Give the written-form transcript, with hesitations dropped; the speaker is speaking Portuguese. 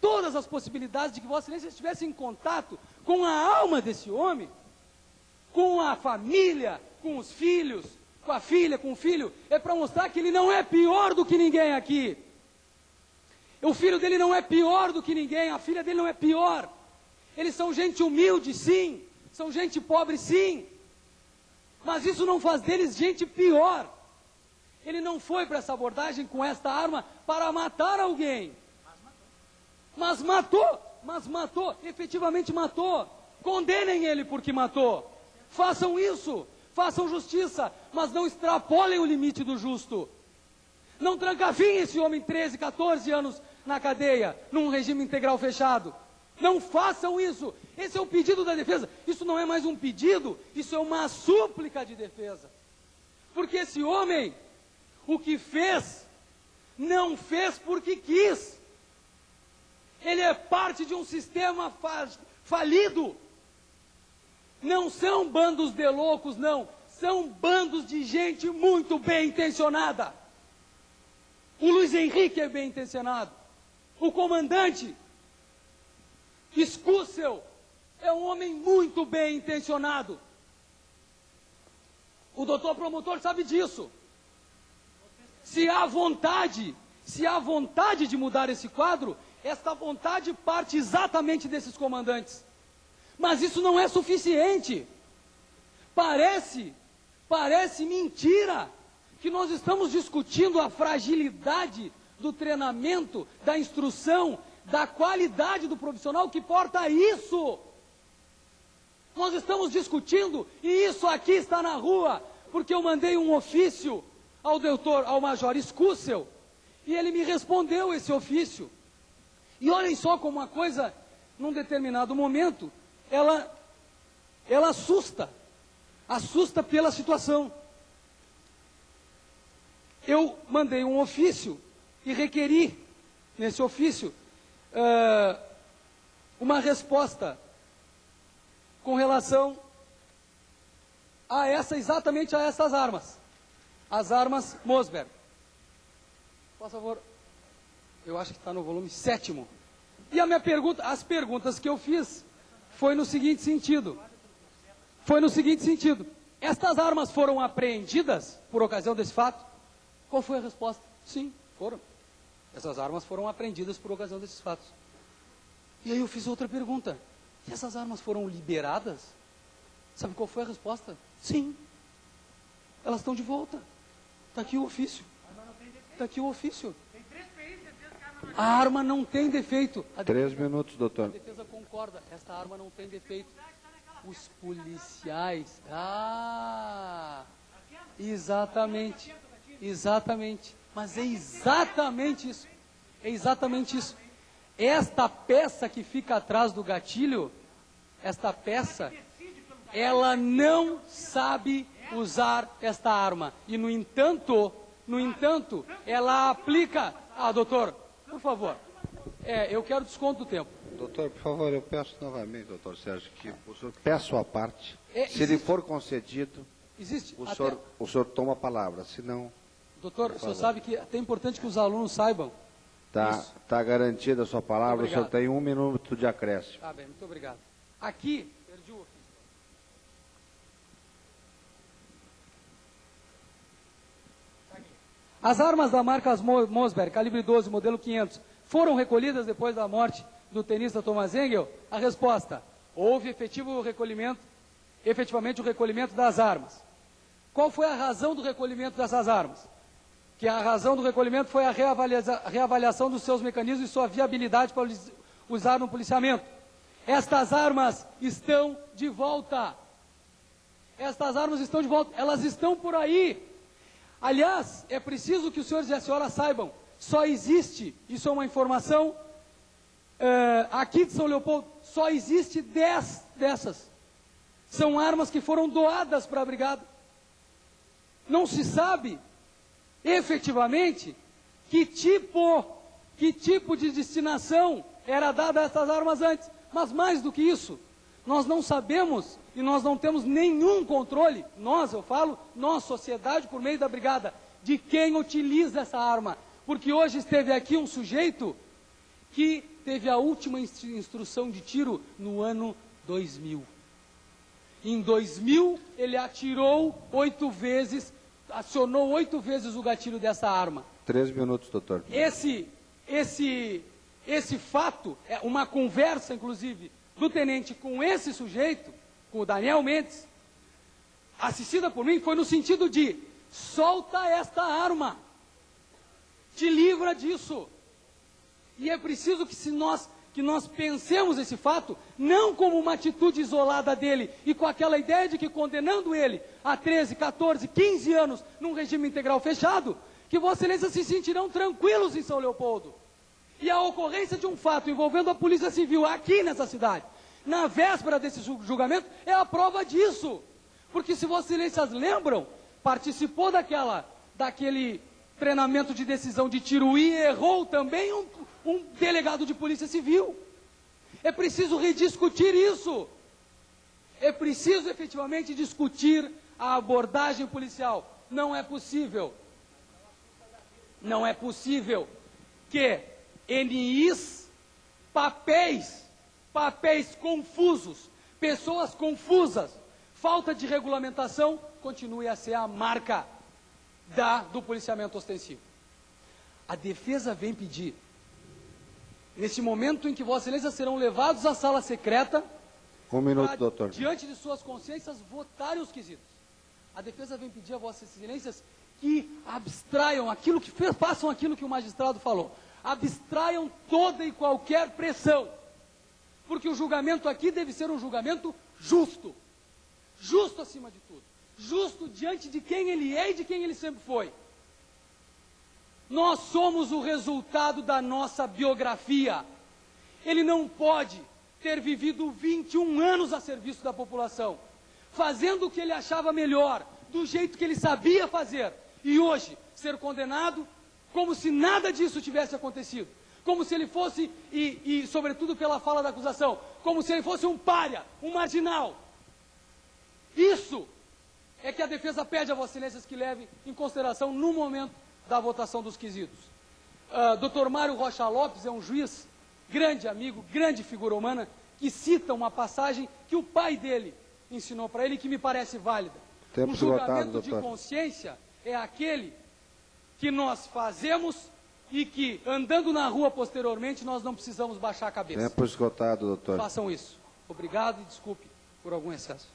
todas as possibilidades de que Vossa Excelência estivesse em contato com a alma desse homem, com a família, com os filhos, com a filha, com o filho, é para mostrar que ele não é pior do que ninguém aqui. O filho dele não é pior do que ninguém, a filha dele não é pior. Eles são gente humilde, sim, são gente pobre, sim, mas isso não faz deles gente pior. Ele não foi para essa abordagem com esta arma para matar alguém. Mas matou, efetivamente matou. Condenem ele porque matou. Façam isso, façam justiça, mas não extrapolem o limite do justo. Não trancavinhem esse homem 13, 14 anos na cadeia, num regime integral fechado. Não façam isso. Esse é o pedido da defesa. Isso não é mais um pedido, isso é uma súplica de defesa. Porque esse homem, o que fez, não fez porque quis. Ele é parte de um sistema falido. Não são bandos de loucos, não. São bandos de gente muito bem intencionada. O Luiz Henrique é bem intencionado. O comandante Escúcel é um homem muito bem intencionado. O doutor promotor sabe disso. Se há vontade de mudar esse quadro, esta vontade parte exatamente desses comandantes. Mas isso não é suficiente. Parece mentira que nós estamos discutindo a fragilidade do treinamento, da instrução, da qualidade do profissional que porta isso. Nós estamos discutindo, e isso aqui está na rua, porque eu mandei um ofício ao major Escúcel, e ele me respondeu esse ofício. E olhem só como uma coisa, num determinado momento, ela assusta pela situação. Eu mandei um ofício e requeri, nesse ofício, uma resposta com relação a exatamente a essas armas, as armas Mossberg. Por favor, eu acho que está no volume 7º. E a minha pergunta, as perguntas que eu fiz, foi no seguinte sentido. Estas armas foram apreendidas por ocasião desse fato? Qual foi a resposta? Sim, foram. Essas armas foram apreendidas por ocasião desses fatos. E aí eu fiz outra pergunta. E essas armas foram liberadas? Sabe qual foi a resposta? Sim. Elas estão de volta. Está aqui o ofício. Está aqui o ofício. A arma não tem defeito. 3 minutos, doutor. A defesa concorda. Esta arma não tem defeito. Os policiais... exatamente. Mas é exatamente isso. Esta peça que fica atrás do gatilho, esta peça, ela não sabe usar esta arma. E, no entanto, ela aplica... doutor, por favor, eu quero desconto do tempo. Doutor, por favor, eu peço novamente, doutor Sérgio, que o senhor peça a sua parte. Se ele for concedido, o senhor toma a palavra, senão... Doutor, o senhor sabe que é até importante que os alunos saibam. Está garantida a sua palavra, o senhor tem 1 minuto de acréscimo. Tá bem, muito obrigado. Aqui, perdi o ofício. As armas da marca Mossberg, calibre 12, modelo 500, foram recolhidas depois da morte do tenista Thomas Engel? A resposta: houve efetivamente o recolhimento das armas. Qual foi a razão do recolhimento dessas armas? Que a razão do recolhimento foi a reavaliação dos seus mecanismos e sua viabilidade para usar no policiamento. Estas armas estão de volta. Elas estão por aí. Aliás, é preciso que os senhores e a senhora saibam, só existe, isso é uma informação, aqui de São Leopoldo, só existe 10 dessas. São armas que foram doadas para a brigada. Não se sabe, efetivamente, que tipo de destinação era dada a essas armas antes. Mas mais do que isso, nós não sabemos e nós não temos nenhum controle, nós, sociedade, por meio da brigada, de quem utiliza essa arma. Porque hoje esteve aqui um sujeito que teve a última instrução de tiro no ano 2000. Em 2000, ele atirou 8 vezes, acionou 8 vezes o gatilho dessa arma. 3 minutos, doutor. Esse fato, é uma conversa, inclusive, do tenente com esse sujeito, com o Daniel Mendes, assistida por mim, foi no sentido de: solta esta arma, te livra disso. E é preciso que nós pensemos esse fato, não como uma atitude isolada dele, e com aquela ideia de que condenando ele a 13, 14, 15 anos num regime integral fechado, que Vossa Excelência se sentirão tranquilos em São Leopoldo. E a ocorrência de um fato envolvendo a Polícia Civil aqui nessa cidade, na véspera desse julgamento, é a prova disso. Porque, se Vossa Excelências lembram, participou daquele treinamento de decisão de tiro e errou também um delegado de Polícia Civil. É preciso rediscutir isso. É preciso efetivamente discutir a abordagem policial. Não é possível que NIs, papéis confusos, pessoas confusas, falta de regulamentação, continue a ser a marca do policiamento ostensivo. A defesa vem pedir, nesse momento em que Vossa Excelência serão levados à sala secreta, um minuto, doutor, diante de suas consciências, votarem os quesitos. A defesa vem pedir a Vossas Excelências que abstraiam façam aquilo que o magistrado falou. Abstraiam toda e qualquer pressão. Porque o julgamento aqui deve ser um julgamento justo. Justo acima de tudo. Justo diante de quem ele é e de quem ele sempre foi. Nós somos o resultado da nossa biografia. Ele não pode ter vivido 21 anos a serviço da população, fazendo o que ele achava melhor, do jeito que ele sabia fazer, e hoje ser condenado como se nada disso tivesse acontecido, como se ele fosse, e sobretudo pela fala da acusação, como se ele fosse um pária, um marginal. Isso é que a defesa pede a Vossas Excelências que leve em consideração no momento da votação dos quesitos. Dr. Mário Rocha Lopes é um juiz, grande amigo, grande figura humana, que cita uma passagem que o pai dele ensinou para ele, que me parece válida. O julgamento de consciência é aquele que nós fazemos e que, andando na rua posteriormente, nós não precisamos baixar a cabeça. Tempo esgotado, doutor. Façam isso. Obrigado e desculpe por algum excesso.